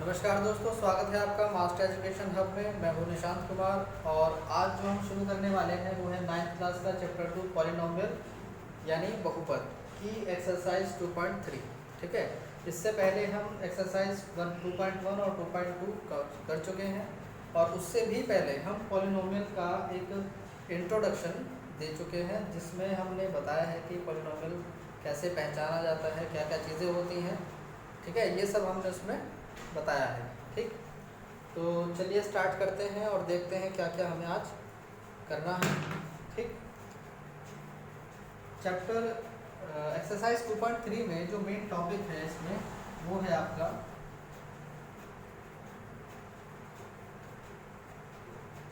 नमस्कार दोस्तों, स्वागत है आपका मास्टर एजुकेशन हब में। मैं हूं निशांत कुमार और आज जो हम शुरू करने वाले हैं वो है 9th क्लास का चैप्टर 2 पॉलिनोमियल यानी बहुपद की एक्सरसाइज 2.3। ठीक है, इससे पहले हम एक्सरसाइज 2.1 और 2.2 कर चुके हैं और उससे भी पहले हम पॉलिनोमियल का एक इंट्रोडक्शन दे चुके हैं जिसमें हमने बताया है कि पॉलिनोमियल कैसे पहचाना जाता है, क्या क्या चीज़ें होती हैं। ठीक है, ये सब हमने उसमें बताया है। ठीक, तो चलिए स्टार्ट करते हैं और देखते हैं क्या क्या हमें आज करना है। ठीक, चैप्टर एक्सरसाइज 2.3 में जो मेन टॉपिक है इसमें वो है आपका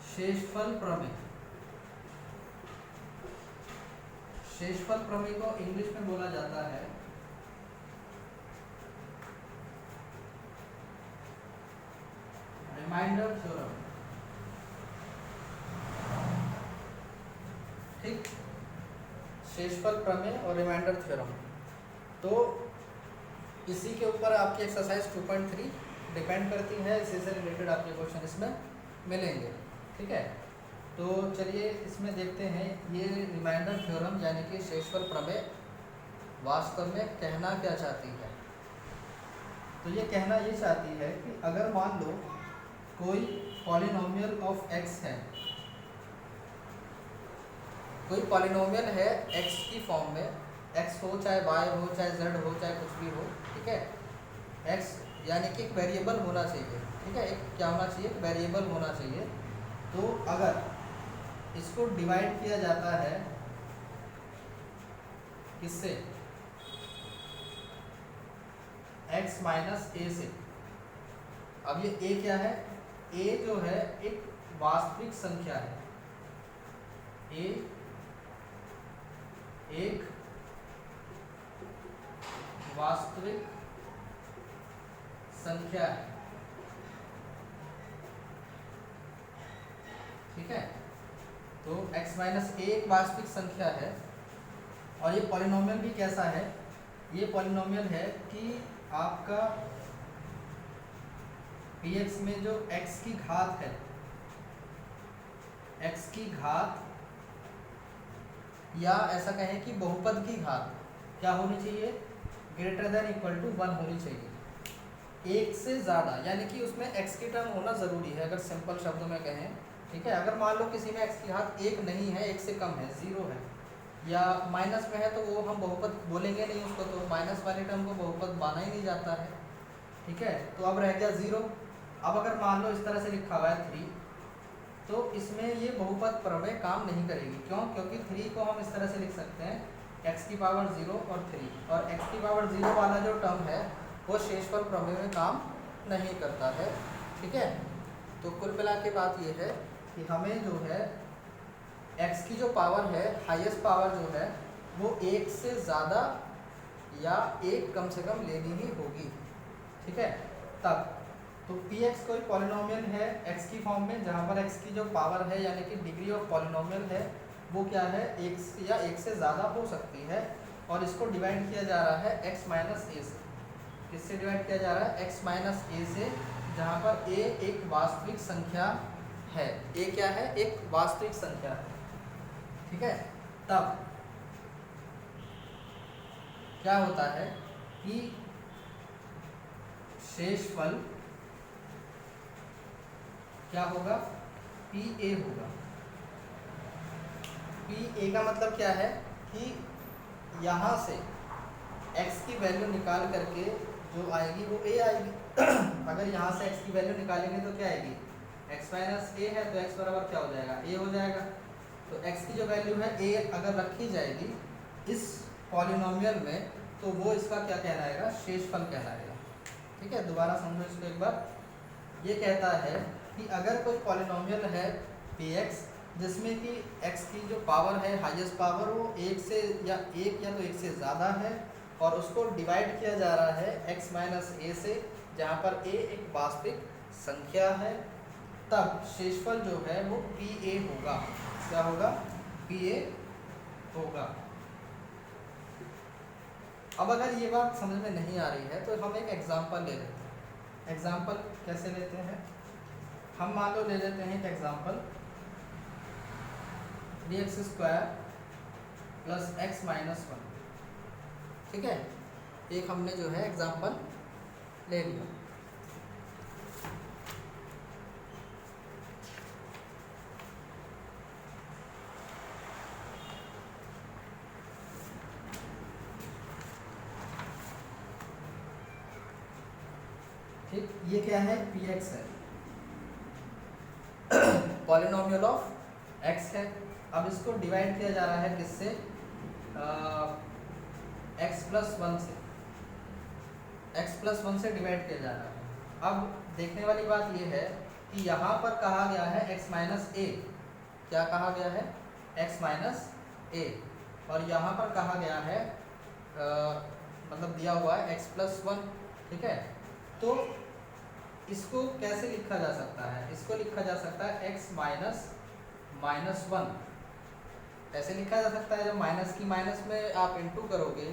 शेषफल प्रमेय। शेषफल प्रमेय को इंग्लिश में बोला जाता है रिमाइंडर थ्योरम। ठीक, शेषफल प्रमेय और रिमाइंडर थ्योरम, तो इसी के ऊपर आपकी एक्सरसाइज 2.3 डिपेंड करती है। इसी से रिलेटेड आपके क्वेश्चन इसमें मिलेंगे। ठीक है, तो चलिए इसमें देखते हैं ये रिमाइंडर थ्योरम यानी कि शेषफल प्रमेय वास्तव में कहना क्या चाहती है। तो ये कहना ये चाहती है कि अगर मान लो कोई पॉलिनोमियल ऑफ एक्स है, कोई पॉलिनोमियल है एक्स की फॉर्म में, एक्स हो चाहे वाई हो चाहे जेड हो चाहे कुछ भी हो। ठीक है, एक्स यानी कि एक वेरिएबल होना चाहिए। ठीक है, एक क्या होना चाहिए, एक वेरिएबल होना चाहिए। तो अगर इसको डिवाइड किया जाता है किससे, x माइनस ए से। अब ये a क्या है, a जो है एक वास्तविक संख्या है, a एक वास्तविक संख्या है। ठीक है, तो x माइनस ए एक वास्तविक संख्या है और ये पॉलिनोमियल भी कैसा है, ये पॉलिनोमियल है कि आपका px में जो x की घात है, x की घात या ऐसा कहें कि बहुपद की घात क्या होनी चाहिए, ग्रेटर देन इक्वल टू 1 होनी चाहिए। एक से ज़्यादा यानी कि उसमें x की टर्म होना ज़रूरी है, अगर सिंपल शब्दों में कहें। ठीक है, अगर मान लो किसी में x की घात 1 नहीं है, 1 से कम है, 0 है या माइनस में है, तो वो हम बहुपद बोलेंगे नहीं उसको, तो माइनस वाली टर्म को बहुपद माना ही नहीं जाता है। ठीक है, तो अब रह गया 0। अब अगर मान लो इस तरह से लिखा हुआ है 3, तो इसमें ये बहुपद प्रमेय काम नहीं करेगी। क्यों? क्योंकि 3 को हम इस तरह से लिख सकते हैं x की पावर 0 और 3, और x की पावर 0 वाला जो टर्म है वो शेषफल प्रमेय में काम नहीं करता है। ठीक है, तो कुल मिला के बात ये है कि हमें जो है x की जो पावर है, हाईएस्ट पावर जो है वो 1 से ज़्यादा या 1 कम से कम लेनी ही होगी। ठीक है, तब तो px कोई पॉलिनोमियल है x की फॉर्म में, जहाँ पर x की जो पावर है यानी कि डिग्री ऑफ पॉलिनोमियल है वो क्या है, 1 या 1 से ज़्यादा हो सकती है। और इसको डिवाइड किया जा रहा है x माइनस ए से। किससे डिवाइड किया जा रहा है, x माइनस ए से, जहाँ पर a एक वास्तविक संख्या है। a क्या है, एक वास्तविक संख्या है। ठीक है, तब क्या होता है कि शेषफल क्या होगा, PA होगा। PA का मतलब क्या है कि यहाँ से x की वैल्यू निकाल करके जो आएगी वो A आएगी। अगर यहाँ से x की वैल्यू निकालेंगे तो क्या आएगी, x माइनस ए है, तो x बराबर क्या हो जाएगा, A हो जाएगा। तो x की जो वैल्यू है A अगर रखी जाएगी इस पॉलिनोमियल में, तो वो इसका क्या कहलाएगा, शेषफल कहलाएगा। ठीक है, दोबारा समझो इसको एक बार। ये कहता है कि अगर कोई पॉलिनोमियल है px जिसमें कि x की जो पावर है, हाईएस्ट पावर, वो 1 से या 1 या तो 1 से ज़्यादा है और उसको डिवाइड किया जा रहा है x माइनस ए से, जहाँ पर a एक वास्तविक संख्या है, तब शेषफल जो है वो PA होगा। क्या होगा, PA होगा। अब अगर ये बात समझ में नहीं आ रही है तो हम एक एग्जांपल ले लेते हैं। एग्जाम्पल कैसे लेते हैं, हम मान लो ले लेते हैं एक example 3x² plus x minus 1, ठीक है। एक हमने जो है एग्जाम्पल ले लिया। ठीक, ये क्या है, px है, पॉलिनोमियल ऑफ x है। अब इसको डिवाइड किया जा रहा है किससे, x+1 से, x+1 से डिवाइड किया जा रहा है। अब देखने वाली बात ये है कि यहाँ पर कहा गया है x-a, क्या कहा गया है, x-a, और यहाँ पर कहा गया है मतलब दिया हुआ है x+1, ठीक है। तो इसको कैसे लिखा जा सकता है, इसको लिखा जा सकता है x-1, ऐसे लिखा जा सकता है। जब माइनस की माइनस में आप इंटू करोगे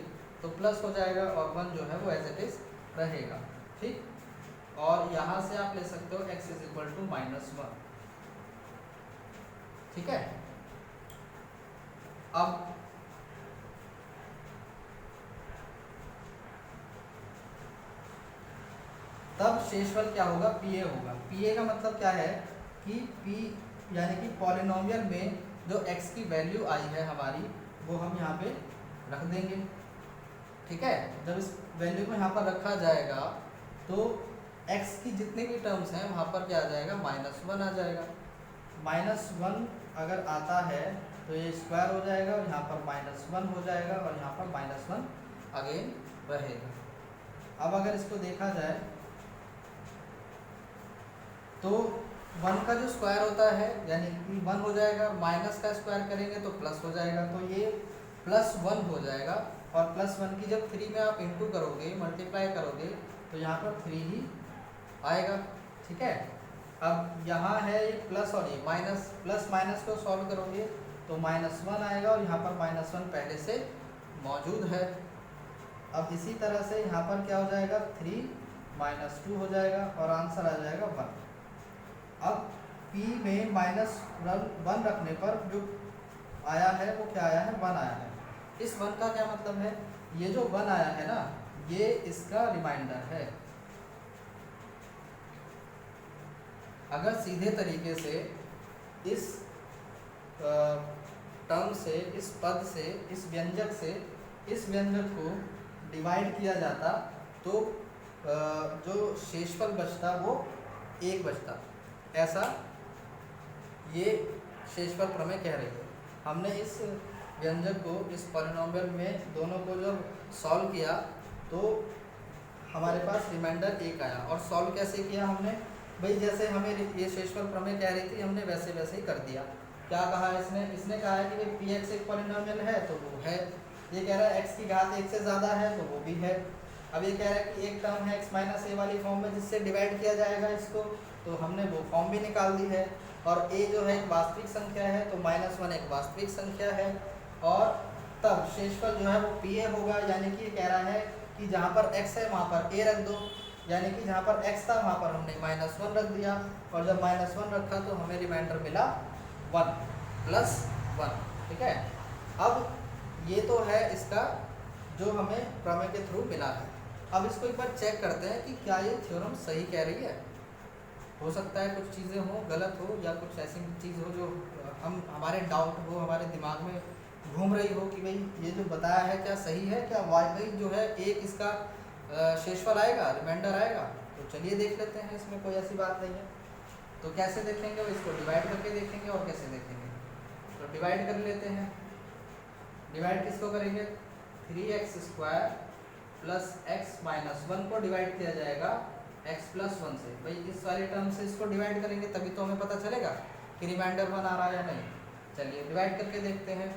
तो प्लस हो जाएगा और 1 जो है वो एज इट इज रहेगा, ठीक। और यहाँ से आप ले सकते हो x = -1, ठीक है। अब तब शेषफल क्या होगा, PA होगा। PA का मतलब क्या है कि P यानी कि पॉलिनोमियल में जो x की वैल्यू आई है हमारी, वो हम यहाँ पे रख देंगे, ठीक है। जब इस वैल्यू को यहाँ पर रखा जाएगा तो x की जितने भी टर्म्स हैं वहाँ पर क्या आ जाएगा, -1 आ जाएगा। -1 अगर आता है तो ये स्क्वायर हो जाएगा और यहाँ पर -1 हो जाएगा और यहाँ पर -1 अगेन रहेगा। अब अगर इसको देखा जाए तो 1 का जो स्क्वायर होता है यानी कि 1 हो जाएगा, माइनस का स्क्वायर करेंगे तो प्लस हो जाएगा, तो ये +1 हो जाएगा। और +1 की जब 3 में आप इंटू करोगे, मल्टीप्लाई करोगे तो यहाँ पर 3 ही आएगा, ठीक है। अब यहाँ है ये प्लस और ये माइनस, प्लस माइनस को सॉल्व करोगे तो -1 आएगा और यहाँ पर -1 पहले से मौजूद है। अब इसी तरह से यहाँ पर क्या हो जाएगा, 3 -2 हो जाएगा और आंसर आ जाएगा 1। अब P में -1 रखने पर जो आया है वो क्या आया है, 1 आया है। इस 1 का क्या मतलब है, ये जो 1 आया है ना, ये इसका रिमाइंडर है। अगर सीधे तरीके से इस टर्म से, इस पद से, इस व्यंजक से इस व्यंजक को डिवाइड किया जाता तो जो शेषफल बचता वो 1 बचता, ऐसा ये शेषफल प्रमेय कह रही है। हमने इस व्यंजक को, इस पॉलिनोमियल में दोनों को जब सॉल्व किया तो हमारे पास रिमाइंडर 1 आया। और सॉल्व कैसे किया हमने, भाई जैसे हमें ये शेषफल प्रमेय कह रही थी, हमने वैसे वैसे ही कर दिया। क्या कहा इसने कहा है कि px एक पॉलिनोमियल है तो वो है, ये कह रहा है x की घात 1 से ज़्यादा है तो वो भी है। अब ये कह रहा है कि एक टर्म है x-a वाली फॉर्म में जिससे डिवाइड किया जाएगा इसको, तो हमने वो फॉर्म भी निकाल दी है। और a जो है एक वास्तविक संख्या है तो -1 एक वास्तविक संख्या है। और तब शेषफल जो है वो PA होगा, यानी कि ये कह रहा है कि जहाँ पर x है वहाँ पर a रख दो, यानी कि जहाँ पर x था वहाँ पर हमने -1 रख दिया और जब -1 रखा तो हमें रिमाइंडर मिला 1 + 1, ठीक है। अब ये तो है इसका जो हमें प्रमेय के थ्रू मिला है। अब इसको एक बार चेक करते हैं कि क्या ये थ्योरम सही कह रही है। हो सकता है कुछ चीज़ें हो गलत हो या कुछ ऐसी चीज़ हो जो हमारे डाउट हो, हमारे दिमाग में घूम रही हो कि भाई ये जो बताया है क्या सही है, क्या वाकई जो है एक इसका शेषफल आएगा, रिमाइंडर आएगा। तो चलिए देख लेते हैं, इसमें कोई ऐसी बात नहीं है। तो कैसे देखेंगे, इसको डिवाइड करके देखेंगे। और कैसे देखेंगे, तो डिवाइड कर लेते हैं। डिवाइड किसको करेंगे, 3x² प्लस x-1 को डिवाइड किया जाएगा x+1 से। भाई इस वाले टर्म से इसको डिवाइड करेंगे तभी तो हमें पता चलेगा कि रिमाइंडर 1 आ रहा है या नहीं। चलिए डिवाइड करके देखते हैं।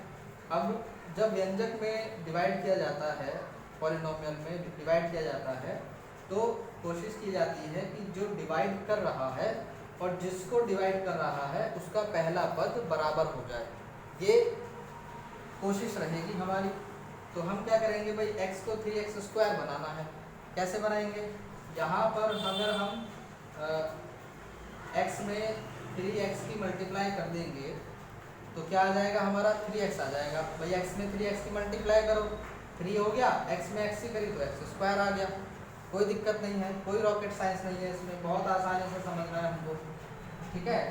अब जब व्यंजक में डिवाइड किया जाता है, पॉलिनोमियल में डिवाइड किया जाता है, तो कोशिश की जाती है कि जो डिवाइड कर रहा है और जिसको डिवाइड कर रहा है उसका पहला पद बराबर हो जाए, ये कोशिश रहेगी हमारी। तो हम क्या करेंगे भाई, x को 3x² बनाना है। कैसे बनाएंगे, यहाँ पर अगर हम x में 3x की मल्टीप्लाई कर देंगे तो क्या आ जाएगा हमारा 3x आ जाएगा। भाई x में 3x की मल्टीप्लाई करो, 3 हो गया, x में x की करी तो x स्क्वायर आ गया। कोई दिक्कत नहीं है, कोई रॉकेट साइंस नहीं है इसमें, बहुत आसानी से समझना है हमको, ठीक है।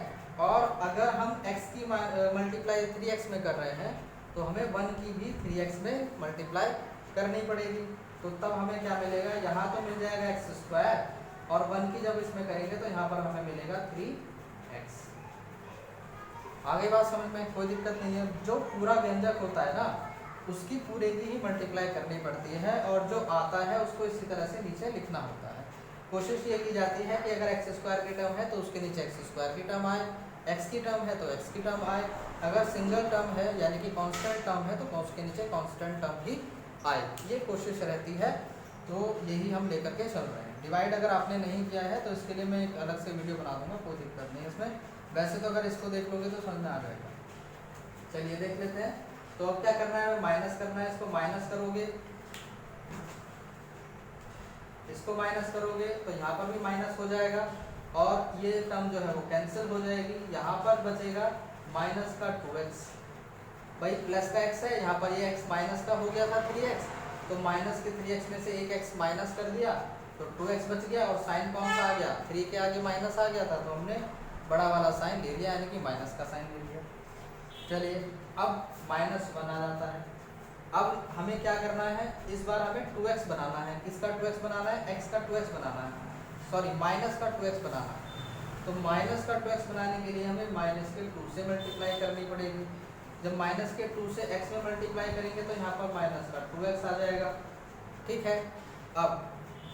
और अगर हम x की मल्टीप्लाई 3x में कर रहे हैं तो हमें 1 की भी 3x में मल्टीप्लाई करनी पड़ेगी। तो तब हमें क्या मिलेगा, यहाँ तो मिल जाएगा एक्स स्क्वायर और 1 की जब इसमें करेंगे तो यहाँ पर हमें मिलेगा 3x। आगे बात समझ में, कोई दिक्कत नहीं है। जो पूरा व्यंजक होता है ना उसकी पूरे की ही मल्टीप्लाई करनी पड़ती है और जो आता है उसको इसी तरह से नीचे लिखना होता है। कोशिश ये की जाती है कि अगर एक्स स्क्वायर की टर्म है तो उसके नीचे एक्स स्क्वायर की टर्म आए, एक्स की टर्म है तो एक्स की टर्म आए, अगर सिंगल टर्म है यानी कि कांस्टेंट टर्म है तो उसके नीचे कांस्टेंट टर्म ही आए, ये कोशिश रहती है। तो यही हम लेकर के चल रहे हैं। डिवाइड अगर आपने नहीं किया है तो इसके लिए मैं एक अलग से वीडियो बना दूंगा, कोई दिक्कत नहीं है इसमें। वैसे तो अगर इसको देख लोगे तो समझ में आ जाएगा। चलिए देख लेते हैं। तो अब क्या करना है, माइनस करना है। इसको माइनस करोगे, इसको माइनस करोगे तो यहाँ पर भी माइनस हो जाएगा और ये टर्म जो है वो कैंसिल हो जाएगी। यहाँ पर बचेगा माइनस का 2x। भाई प्लस का x है, यहाँ पर ये x माइनस का हो गया था 3x, तो माइनस के 3x में से एक x माइनस कर दिया तो 2x बच गया और साइन कौन सा आ गया, 3 के आगे माइनस आ गया था तो हमने बड़ा वाला साइन ले लिया यानी कि माइनस का साइन ले लिया। चलिए अब -1 आ जाता है। अब हमें क्या करना है, इस बार हमें 2x बनाना है। किसका 2x बनाना है, x का 2x बनाना है, सॉरी माइनस का 2x बनाना है। तो माइनस का 2x बनाने के लिए हमें माइनस के 2 से मल्टीप्लाई करनी पड़ेगी। जब माइनस के 2 से x में मल्टीप्लाई करेंगे तो यहाँ पर माइनस का 2x आ जाएगा, ठीक है। अब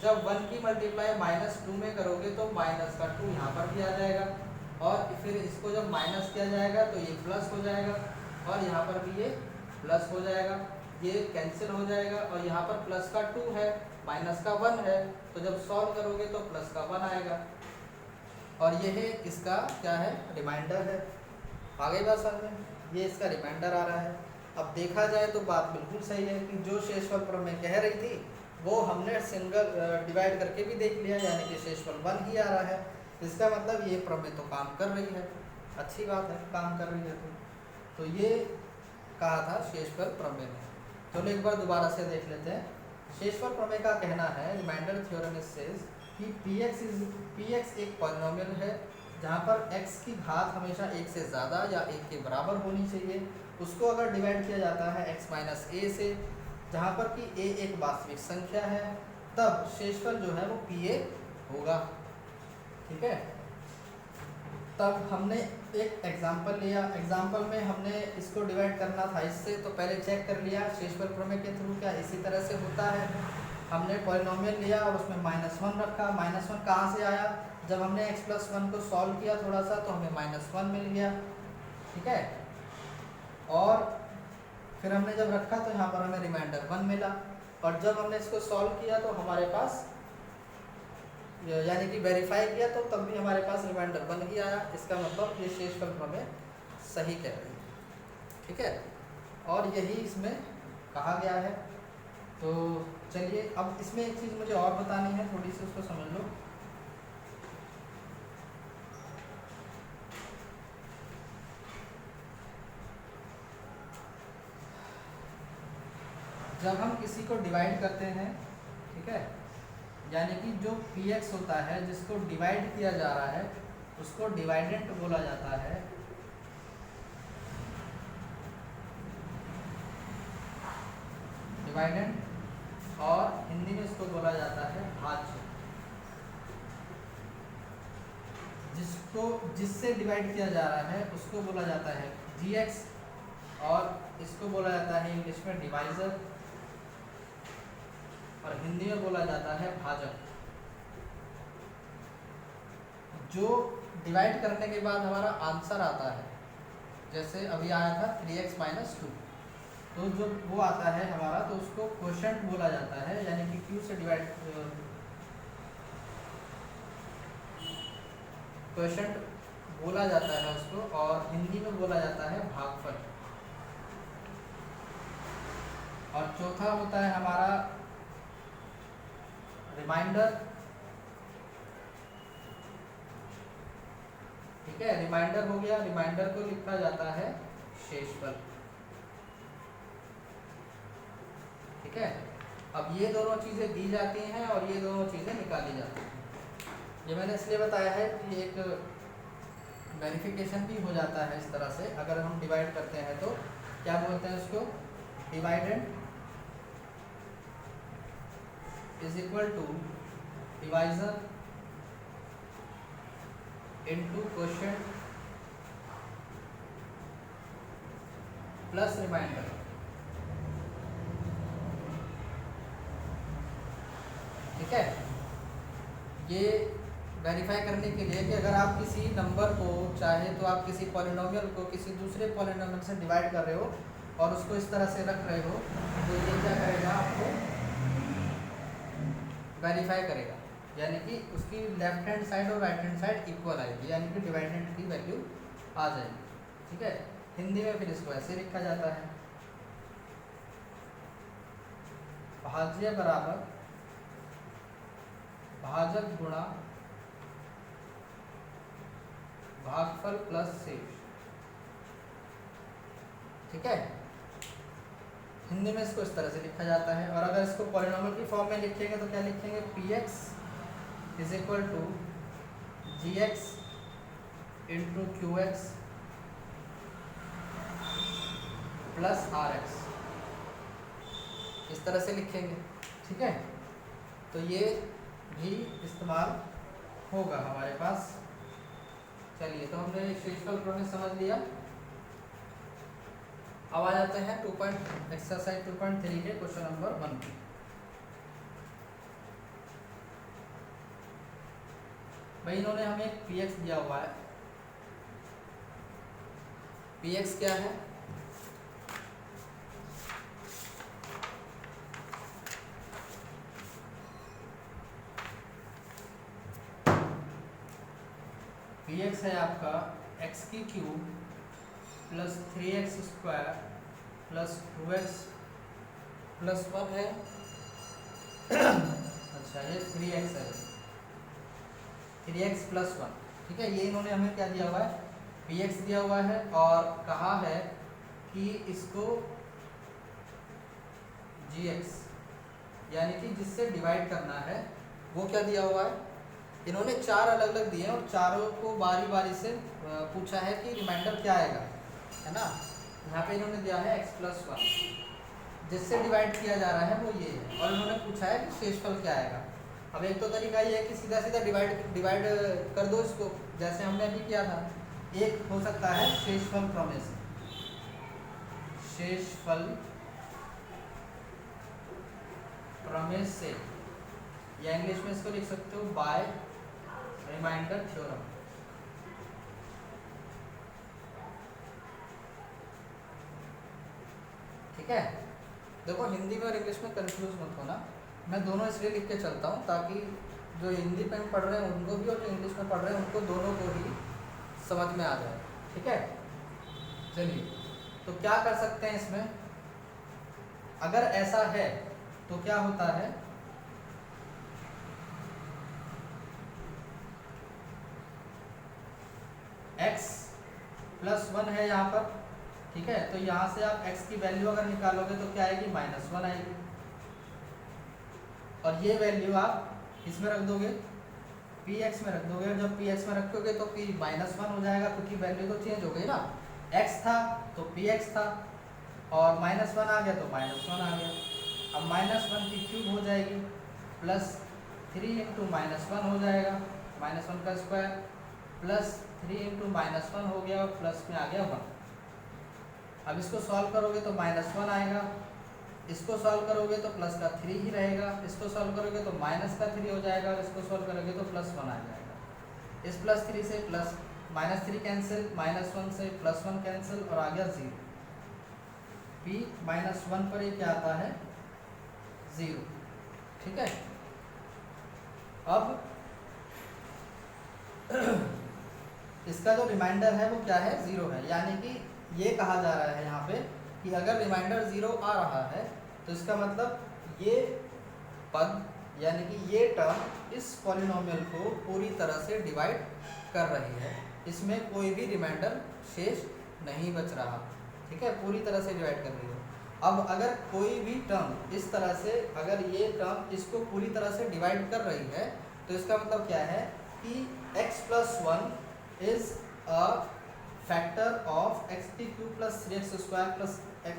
जब 1 की मल्टीप्लाई -2 में करोगे तो माइनस का 2 यहाँ पर भी आ जाएगा और फिर इसको जब माइनस किया जाएगा तो ये प्लस हो जाएगा और यहाँ पर भी ये प्लस हो जाएगा, ये कैंसिल हो जाएगा और यहाँ पर प्लस का 2 है माइनस का 1 है, तो जब सॉल्व करोगे तो प्लस का 1 आएगा और यह इसका क्या है, रिमाइंडर है। आगे बात समझ में, ये इसका रिमाइंडर आ रहा है। अब देखा जाए तो बात बिल्कुल सही है कि जो शेषफल प्रमेय कह रही थी वो हमने सिंगल डिवाइड करके भी देख लिया, यानी कि शेषफल 1 ही आ रहा है। इसका मतलब ये प्रमेय तो काम कर रही है, अच्छी बात है, काम कर रही है। तो ये कहा था शेषफल प्रमेय में। चलो एक बार दोबारा से देख लेते हैं। शेषफल प्रमेय का कहना है, रिमाइंडर थ्योरम सेज कि px एक पॉलिनोमियल है जहाँ पर x की घात हमेशा 1 से ज़्यादा या 1 के बराबर होनी चाहिए। उसको अगर डिवाइड किया जाता है x माइनस a से, जहाँ पर कि a एक वास्तविक संख्या है, तब शेषफल जो है वो pa होगा, ठीक है। तब हमने एक एग्जाम्पल लिया, एग्जाम्पल में हमने इसको डिवाइड करना था इससे, तो पहले चेक कर लिया शेषफल प्रमेय के थ्रू क्या इसी तरह से होता है। हमने पॉलिनोमियल लिया और उसमें -1 रखा। -1 कहाँ से आया, जब हमने x+1 को सॉल्व किया थोड़ा सा तो हमें -1 मिल गया, ठीक है। और फिर हमने जब रखा तो यहाँ पर हमें रिमाइंडर 1 मिला और जब हमने इसको सॉल्व किया तो हमारे पास यानी कि वेरीफाई किया तो तब भी हमारे पास रिमाइंडर 1 ही आया। इसका मतलब ये शेषफल प्रमेय सही कह रही है, ठीक है। और यही इसमें कहा गया है। तो चलिए अब इसमें एक चीज़ मुझे और बतानी है, थोड़ी सी उसको समझ लो। जब हम किसी को डिवाइड करते हैं, ठीक है, यानी कि जो px होता है जिसको डिवाइड किया जा रहा है उसको डिवाइडेंट बोला जाता है। डिवाइडेंट और हिंदी में इसको बोला जाता है भाज्य। जिससे डिवाइड किया जा रहा है उसको बोला जाता है gx और इसको बोला जाता है इंग्लिश में डिवाइजर और हिंदी में बोला जाता है भाजक। जो डिवाइड करने के बाद हमारा आंसर आता है, जैसे अभी आया था 3x - 2, तो जो वो आता है हमारा तो उसको क्वोशंट बोला जाता है, यानी कि q से डिवाइड क्वोशंट बोला जाता है उसको, और हिंदी में बोला जाता है भागफल। और चौथा होता है हमारा रिमाइंडर ठीक है, रिमाइंडर हो गया, रिमाइंडर को लिखा जाता है शेषफल। ठीक है, अब ये दोनों चीज़ें दी जाती हैं और ये दोनों चीज़ें निकाली जाती हैं। ये मैंने इसलिए बताया है कि एक वेरिफिकेशन भी हो जाता है इस तरह से। अगर हम डिवाइड करते हैं तो क्या बोलते हैं उसको, dividend is equal to divisor into quotient plus remainder. ठीक है, ये वेरीफाई करने के लिए कि अगर आप किसी नंबर को चाहे तो आप किसी पॉलिनोमियल को किसी दूसरे पॉलिनोमियल से डिवाइड कर रहे हो और उसको इस तरह से रख रहे हो, तो ये क्या करेगा, आपको वेरीफाई करेगा, यानी कि उसकी लेफ्ट हैंड साइड और राइट हैंड साइड इक्वल आएगी, यानी कि डिवाइडेंड की वैल्यू आ जाएगी। ठीक है, हिंदी में फिर इसको ऐसे लिखा जाता है, भाज्य बराबर भाजक गुणा भागफल प्लस शेष। ठीक है, हिंदी में इसको इस तरह से लिखा जाता है। और अगर इसको पॉलिनोमियल की फॉर्म में लिखेंगे तो क्या लिखेंगे, px is equal to gx into qx plus rx, इस तरह से लिखेंगे। ठीक है, तो ये भी इस्तेमाल होगा हमारे पास। चलिए, तो हमने शेषफल प्रमेय समझ लिया। अब आ जाते हैं एक्सरसाइज 2.3 के क्वेश्चन नंबर 1 पे। भाई इन्होंने हमें एक px दिया हुआ है। px क्या है, px है आपका x की cube plus 3x square plus 2x plus 1 है। अच्छा, ये 3x है, 3x प्लस 1। ठीक है, ये इन्होंने हमें क्या दिया हुआ है, px दिया हुआ है और कहा है कि इसको gx यानी कि जिससे डिवाइड करना है वो क्या दिया हुआ है। इन्होंने चार अलग अलग दिए हैं और चारों को बारी बारी से पूछा है कि रिमाइंडर क्या आएगा, है ना। यहाँ पे इन्होंने दिया है x प्लस 1, जिससे डिवाइड किया जा रहा है वो ये है, और इन्होंने पूछा है कि शेषफल क्या आएगा। अब एक तो तरीका ये है कि सीधा सीधा डिवाइड कर दो इसको, जैसे हमने अभी किया था। एक हो सकता है शेषफल प्रमेय से, शेषफल प्रमेय से, या इंग्लिश में इसको लिख सकते हो बाय रिमाइंडर थ्योरम। ठीक है, देखो हिंदी में और इंग्लिश में कंफ्यूज मत होना, मैं दोनों इसलिए लिख के चलता हूँ ताकि जो हिंदी में पढ़ रहे हैं उनको भी और जो इंग्लिश में पढ़ रहे हैं उनको दोनों को ही समझ में आ जाए। ठीक है, चलिए, तो क्या कर सकते हैं इसमें, अगर ऐसा है तो क्या होता है, x प्लस 1 है यहाँ पर। ठीक है, तो यहाँ से आप x की वैल्यू अगर निकालोगे तो क्या आएगी, -1 आएगी, और ये वैल्यू आप इसमें रख दोगे, px में रख दोगे, और जब px में रखोगे तो p -1 हो जाएगा, क्योंकि वैल्यू तो चेंज हो गई ना, x था तो px था और -1 आ गया तो -1 आ गया। अब -1 की क्यूब हो जाएगी प्लस 3 इंटू -1 हो जाएगा, -1 का स्क्वायर प्लस 3 इंटू -1 हो गया और प्लस में आ गया 1। अब इसको सॉल्व करोगे तो -1 आएगा, इसको सॉल्व करोगे तो प्लस का 3 ही रहेगा, इसको सॉल्व करोगे तो माइनस का 3 हो जाएगा, और इसको सॉल्व करोगे तो +1 आ जाएगा। इस +3 से -3 कैंसिल, -1 से +1 कैंसिल और आ गया 0। p -1 पर ये क्या आता है, 0। ठीक है, अब इसका जो रिमाइंडर है वो क्या है, 0 है, यानी कि ये कहा जा रहा है यहाँ पे कि अगर रिमाइंडर 0 आ रहा है तो इसका मतलब ये पद यानी कि ये टर्म इस पॉलिनोमियल को पूरी तरह से डिवाइड कर रही है, इसमें कोई भी रिमाइंडर शेष नहीं बच रहा, ठीक है, पूरी तरह से डिवाइड कर रही हो। अब अगर कोई भी टर्म इस तरह से, अगर ये टर्म इसको पूरी तरह से डिवाइड कर रही है तो इसका मतलब क्या है कि x + 1 is a factor of x³ + 3x² +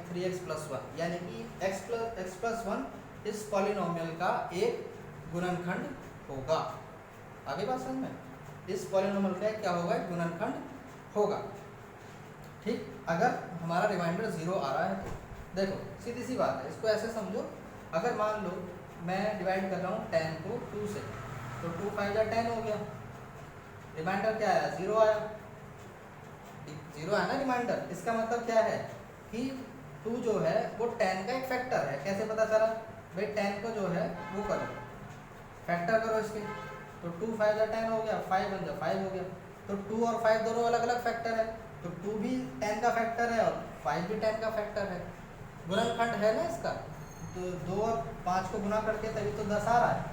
3x + 1, यानी कि x + 1 इस पॉलिनोमियल का एक गुणनखंड होगा। आगे बात समझ में, इस पॉलिनोमियल का क्या होगा, एक गुणनखंड होगा। ठीक, अगर हमारा रिमाइंडर 0 आ रहा है तो देखो सीधी सी बात है, इसको ऐसे समझो, अगर मान लो मैं डिवाइड कर रहा हूँ 10 को 2 से, तो 2 5 जा 10 हो गया, रिमाइंडर क्या आया, 0 आया, 0 है ना रिमाइंडर। इसका मतलब क्या है कि 2 जो है वो 10 का एक फैक्टर है। कैसे पता चला भाई, 10 को जो है वो करो, फैक्टर करो इसके, तो 2 5 जा 10 हो गया, 5 1 जा 5 हो गया। तो 2 और 5 दोनों अलग अलग फैक्टर है, तो 2 भी 10 का फैक्टर है और 5 भी 10 का फैक्टर है, गुणनखंड है ना इसका। तो 2 और 5 को गुना करके तभी तो 10 आ रहा है,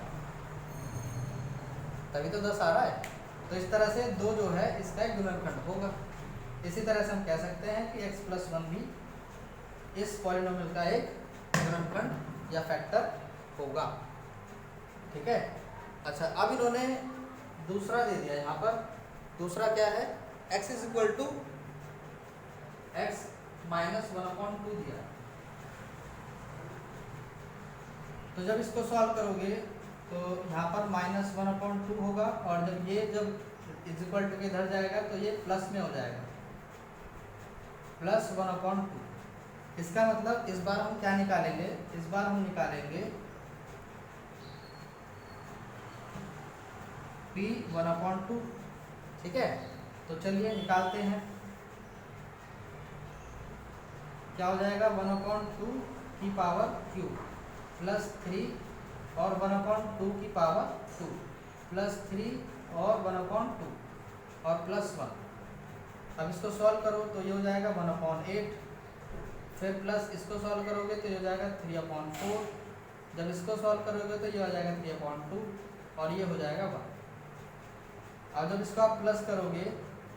तभी तो 10 आ रहा है। तो इस तरह से 2 जो है इसका एक गुणनखंड होगा। इसी तरह से हम कह सकते हैं कि x + 1 भी इस पॉलिनोमियल का एक गुणनखंड या फैक्टर होगा, ठीक है। अच्छा, अब इन्होंने दूसरा दे दिया यहाँ पर, दूसरा क्या है, x = x - 1/2 दिया। तो जब इसको सॉल्व करोगे तो यहाँ पर -1/2 होगा, और जब ये इक्वल टू के इधर जाएगा तो ये प्लस में हो जाएगा, +1/2। इसका मतलब इस बार हम क्या निकालेंगे, इस बार हम निकालेंगे p1/2, ठीक है। तो चलिए निकालते हैं, क्या हो जाएगा, 1/2 की पावर q +3 और 1/2 की पावर 2 +3 और 1/2 और +1। अब इसको सॉल्व करो तो ये हो जाएगा 1/8, फिर प्लस इसको सॉल्व करोगे तो ये हो जाएगा 3/4, जब इसको सॉल्व करोगे तो ये हो जाएगा 3/2 और ये हो जाएगा 1। अब जब इसको आप प्लस करोगे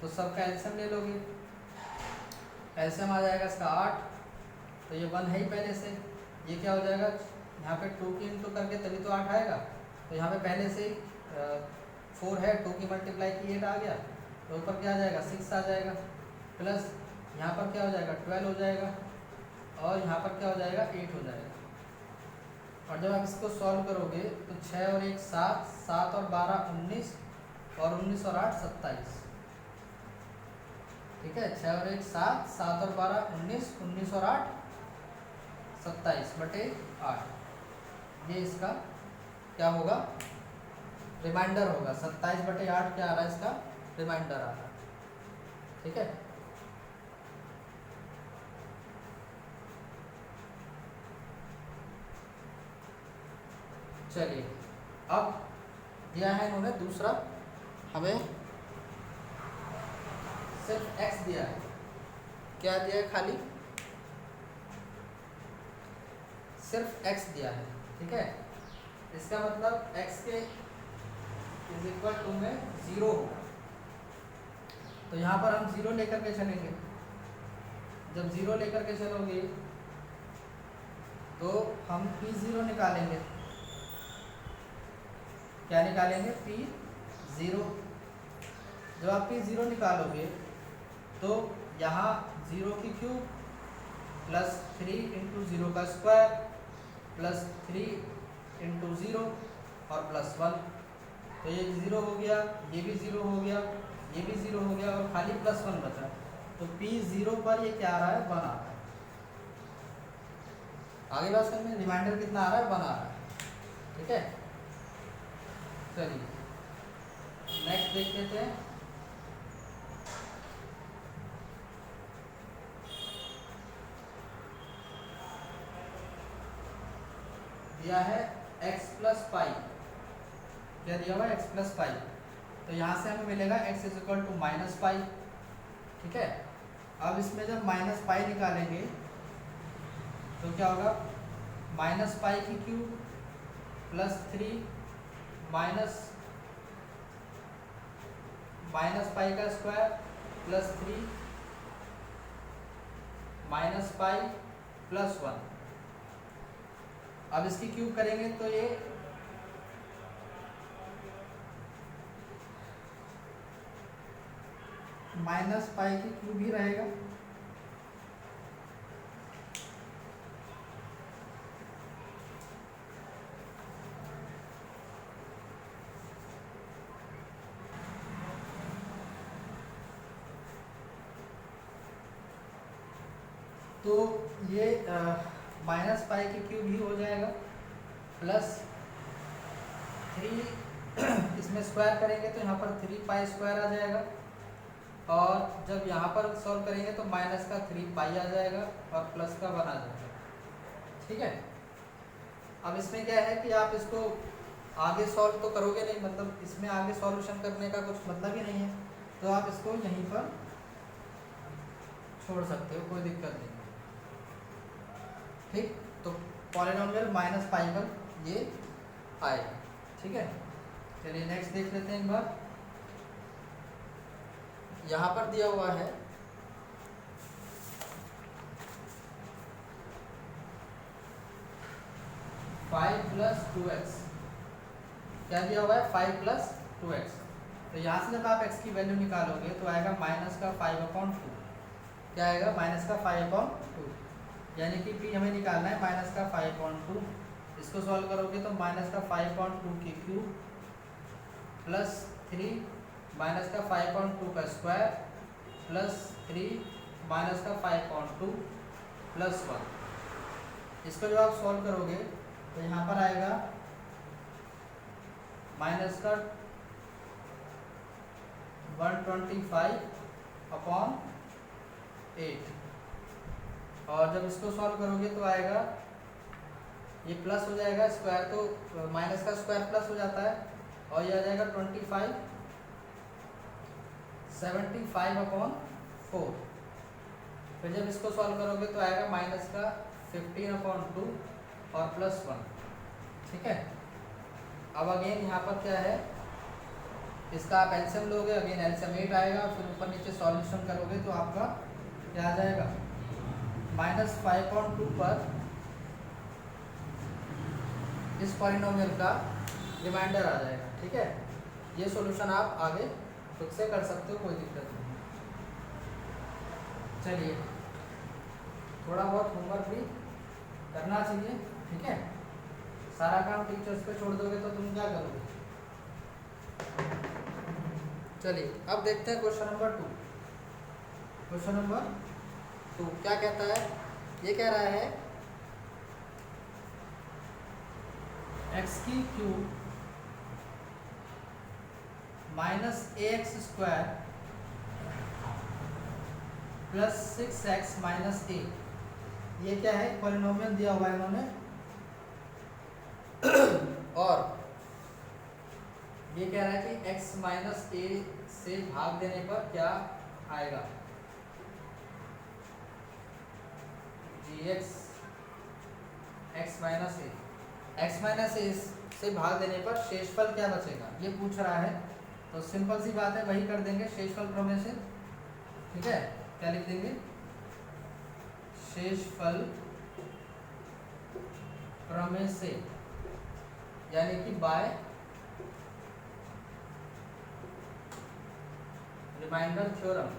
तो सबका एलसीएम ले लोगे, एलसीएम आ जाएगा इसका 8, तो ये 1 है ही पहले से, ये क्या हो जाएगा, यहाँ पे 2 की इंटू करके तभी तो 8 आएगा, तो यहाँ पे पहले से 4 है, 2 की मल्टीप्लाई की 8 आ गया, तो ऊपर क्या आ जाएगा 6 आ जाएगा, प्लस यहाँ पर क्या हो जाएगा 12 हो जाएगा, और यहाँ पर क्या हो जाएगा 8 हो जाएगा। और जब आप इसको सॉल्व करोगे तो 6 और 1 7, 7 और 12 19, और 19 और 8 27, ठीक है। 6 और 1 7, 7 और 12 19, 19 और 8 27/8, ये इसका क्या होगा, रिमाइंडर होगा। 27/8 क्या आ रहा है, इसका रिमाइंडर आ रहा है, ठीक है। चलिए, अब दिया है इन्होंने दूसरा, हमें सिर्फ x दिया है, क्या दिया है, खाली सिर्फ x दिया है, ठीक है। इसका मतलब x के = में 0 होगा, तो यहाँ पर हम 0 लेकर के चलेंगे। जब 0 लेकर के चलोगे तो हम p0 निकालेंगे, क्या निकालेंगे, p0। जब आप p0 निकालोगे तो यहाँ 0 की क्यूब +3 × 0 का स्क्वायर +3 × 0 और +1, तो ये 0 हो गया, ये भी 0 हो गया, ये भी 0 हो गया, और खाली +1 बचा। तो p0 पर ये क्या आ रहा है, 1 आ रहा है। आगे बात करते हैं, रिमाइंडर कितना आ रहा है, 1 आ रहा है, ठीक है। चलिए नेक्स्ट देख लेते हैं। दिया है x + π, क्या दिया हुआ है, x + π। तो यहाँ से हमें मिलेगा x = -π, ठीक है। अब इसमें जब -π निकालेंगे तो क्या होगा, -π की क्यूब +3 - माइनस पाई का square plus 3 minus pi plus 1। अब इसकी क्यूब करेंगे तो ये माइनस पाई की क्यूब ही रहेगा। तो ये माइनस पाई की क्यूब ही हो जाएगा प्लस 3 इसमें स्क्वायर करेंगे तो यहाँ पर 3 पाई स्क्वायर आ जाएगा, और जब यहाँ पर सॉल्व करेंगे तो माइनस का 3 पाई आ जाएगा और प्लस का 1 आ जाएगा। ठीक है, अब इसमें क्या है कि आप इसको आगे सॉल्व तो करोगे नहीं, मतलब इसमें आगे सॉल्यूशन करने का कुछ मतलब ही नहीं है, तो आप इसको यहीं पर छोड़ सकते हो, कोई दिक्कत नहीं। ठीक, तो पॉलिनोमियल माइनस पाई पर ये आएगा। ठीक है, चलिए नेक्स्ट देख लेते हैं एक बार। यहाँ पर दिया हुआ है 5 प्लस 2x। क्या दिया हुआ है? 5 प्लस 2x। तो यहाँ से जब आप x की वैल्यू निकालोगे तो आएगा माइनस का 5/2। क्या आएगा? माइनस का 5/2, यानी कि p हमें निकालना है माइनस का 5/2। इसको सॉल्व करोगे तो माइनस का 5/2 की क्यूब प्लस 3 माइनस का 5/2 का स्क्वायर प्लस 3 माइनस का 5/2 प्लस 1। इसको जब आप सॉल्व करोगे तो यहाँ पर आएगा माइनस का 125/8, और जब इसको सॉल्व करोगे तो आएगा ये प्लस हो जाएगा, स्क्वायर तो माइनस का स्क्वायर प्लस हो जाता है, और ये आ जाएगा 75/4। फिर जब इसको सॉल्व करोगे तो आएगा माइनस का 15/2 और प्लस 1। ठीक है, अब अगेन यहाँ पर क्या है, इसका आप एलसीएम लोगे, अगेन एलसीएम 8 आएगा, फिर ऊपर नीचे सॉल्यूशन करोगे तो आपका क्या आ जाएगा? माइनस 5/2 पर इस पॉलिनोमियल का रिमाइंडर आ जाएगा। ठीक है, ये सॉल्यूशन आप आगे खुद से कर सकते हो, कोई दिक्कत नहीं। चलिए, थोड़ा बहुत होमवर्क भी करना चाहिए। ठीक है, सारा काम टीचर्स पे छोड़ दोगे तो तुम क्या करोगे? चलिए अब देखते हैं क्वेश्चन नंबर 2। क्वेश्चन नंबर 2 क्या कहता है? ये कह रहा है x की cube minus ax² plus 6x minus a। ये क्या है? पॉलिनोमियल दिया हुआ है इन्होंने, और ये कह रहा है कि x माइनस a से भाग देने पर क्या आएगा? gx x माइनस a से भाग देने पर शेषफल क्या बचेगा, ये पूछ रहा है। तो सिंपल सी बात है, वही कर देंगे, शेषफल प्रमेय से। ठीक है, क्या लिख देंगे? शेषफल प्रमेय से, यानी कि बाय रिमाइंडर थ्योरम।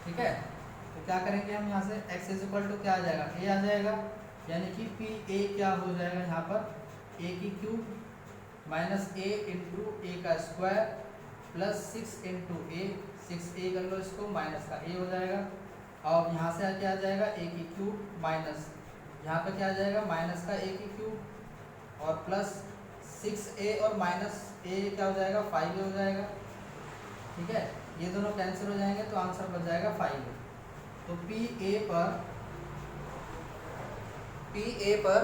ठीक है, तो क्या करेंगे हम यहाँ से? x इज इक्वल टू क्या आ जाएगा? a आ जाएगा, यानी कि p a क्या हो जाएगा यहाँ पर? a की क्यूब माइनस a इंटू ए का स्क्वायर प्लस 6 इंटू ए, 6a कर लो इसको, माइनस का a हो जाएगा। और यहाँ से क्या आ जाएगा? a की क्यूब माइनस यहाँ पे क्या आ जाएगा? माइनस का a की क्यूब और प्लस 6a और माइनस a क्या हो जाएगा? 5a हो जाएगा। ठीक है, ये दोनों कैंसिल हो जाएंगे तो आंसर बच जाएगा 5a। तो P a पर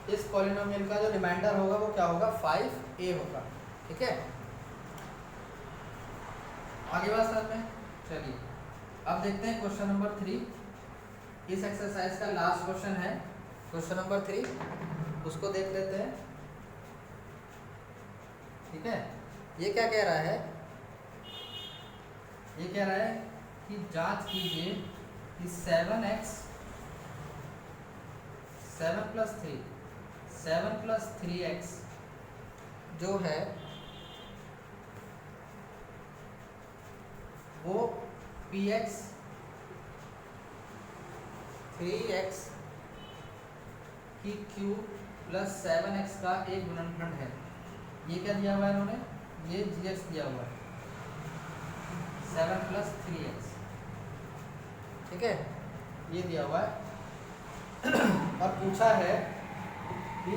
इस पॉलिनोमियल का जो रिमाइंडर होगा वो क्या होगा? 5a होगा। ठीक है, आगे बात समझ में। चलिए अब देखते हैं क्वेश्चन नंबर 3। इस एक्सरसाइज का लास्ट क्वेश्चन है, क्वेश्चन नंबर 3, उसको देख लेते हैं। ठीक है। ये क्या कह रहा है, ये कह रहा है कि जांच कीजिए कि 7x 7 प्लस 3x जो है वो px 3x की क्यूब प्लस 7x का एक गुणनखंड है। ये क्या दिया हुआ है इन्होंने, ये gx दिया हुआ है 7 प्लस 3x, ठीक है, ये दिया हुआ है। और पूछा है कि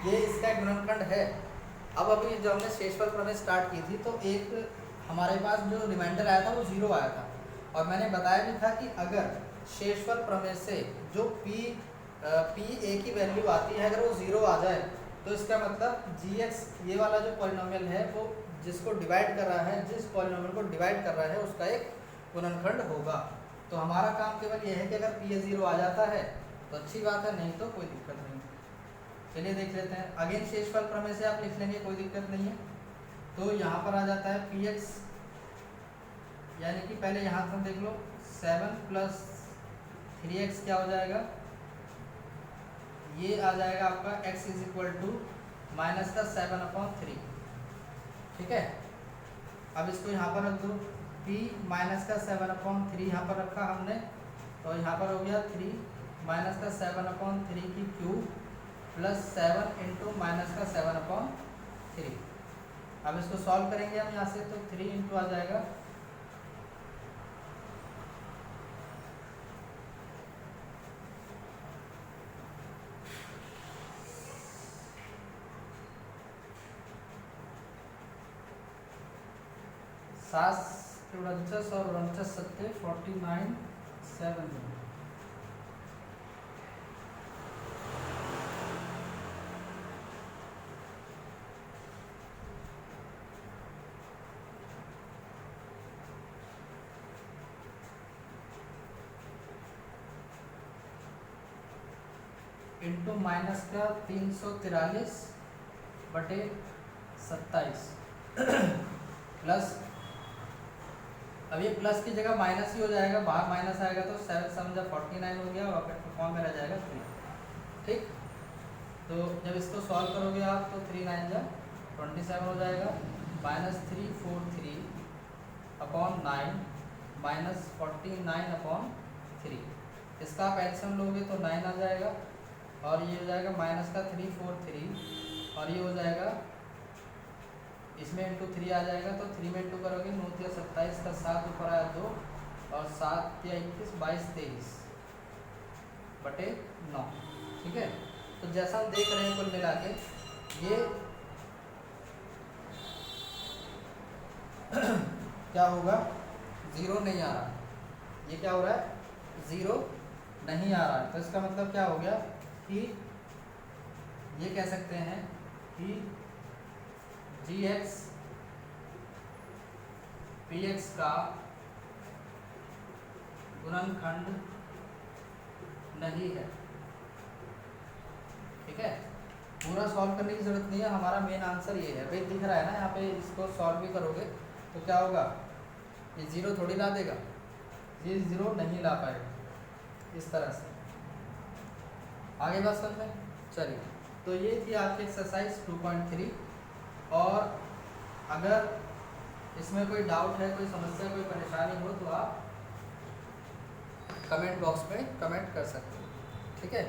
ये इसका एक गुणनखंड है। अब अभी जब हमने शेषफल प्रमेय स्टार्ट की थी तो एक हमारे पास जो रिमाइंडर आया था वो 0 आया था, और मैंने बताया भी था कि अगर शेषफल प्रमेय से जो p a की वैल्यू आती है अगर वो 0 आ जाए तो इसका मतलब gx ये वाला जो पॉलिनोमियल है वो जिसको डिवाइड कर रहा है, जिस पॉलिनोमियल को डिवाइड कर रहा है उसका एक गुणनखंड होगा। तो हमारा काम केवल यह है कि अगर p a 0 आ जाता है तो अच्छी बात है, नहीं तो कोई दिक्कत नहीं। चलिए देख लेते हैं। अगेन शेषफल प्रमेय से आप लिख लेंगे, कोई दिक्कत नहीं है। तो यहाँ पर आ जाता है px, यानी कि पहले यहाँ से देख लो 7 प्लस 3x क्या हो जाएगा, ये आ जाएगा आपका x is equal to minus का 7/3, ठीक है। अब इसको यहाँ पर रख दो, p माइनस का 7/3 यहाँ पर रखा हमने, तो यहाँ पर हो गया 3 माइनस का 7/3 की क्यूब प्लस 7 इंटू माइनस का 7/3। अब इसको सॉल्व करेंगे हम यहाँ से, तो 3 इंटू आ जाएगा सात उनचास और 49 सत्ते 49 7 इंटू माइनस का 343/27 प्लस, अब ये प्लस की जगह माइनस ही हो जाएगा, बाहर माइनस आएगा तो 7 7 49 हो गया और फॉर्म में रह जाएगा 3, ठीक। तो जब इसको सॉल्व करोगे आप तो 3 9 27 हो जाएगा, -343/9 -49/3। इसका आप एडिशन लोगे तो 9 आ जाएगा, और ये हो जाएगा माइनस का 343, और ये हो जाएगा इसमें इंटू 3 आ जाएगा, तो 3 में इंटू करोगे 9 या 27 का 7 ऊपर आया 2 और 7 या 21 22 23/9, ठीक है। तो जैसा हम देख रहे हैं कुल मिला के ये क्या होगा, 0 नहीं आ रहा, ये क्या हो रहा है 0 नहीं आ रहा है। तो इसका मतलब क्या हो गया कि ये कह सकते हैं कि gx px का गुणनखंड नहीं है, ठीक है। पूरा सॉल्व करने की जरूरत नहीं है, हमारा मेन आंसर ये है। भाई दिख रहा है ना यहाँ पे, इसको सॉल्व भी करोगे तो क्या होगा, ये 0 थोड़ी ला देगा, ये 0 नहीं ला पाएगा, इस तरह से। आगे बात समझ में, चलिए। तो ये थी आपकी एक्सरसाइज 2.3, और अगर इसमें कोई डाउट है, कोई समस्या, कोई परेशानी हो तो आप कमेंट बॉक्स में कमेंट कर सकते हो, ठीक है।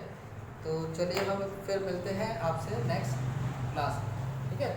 तो चलिए हम फिर मिलते हैं आपसे नेक्स्ट क्लास में, ठीक है।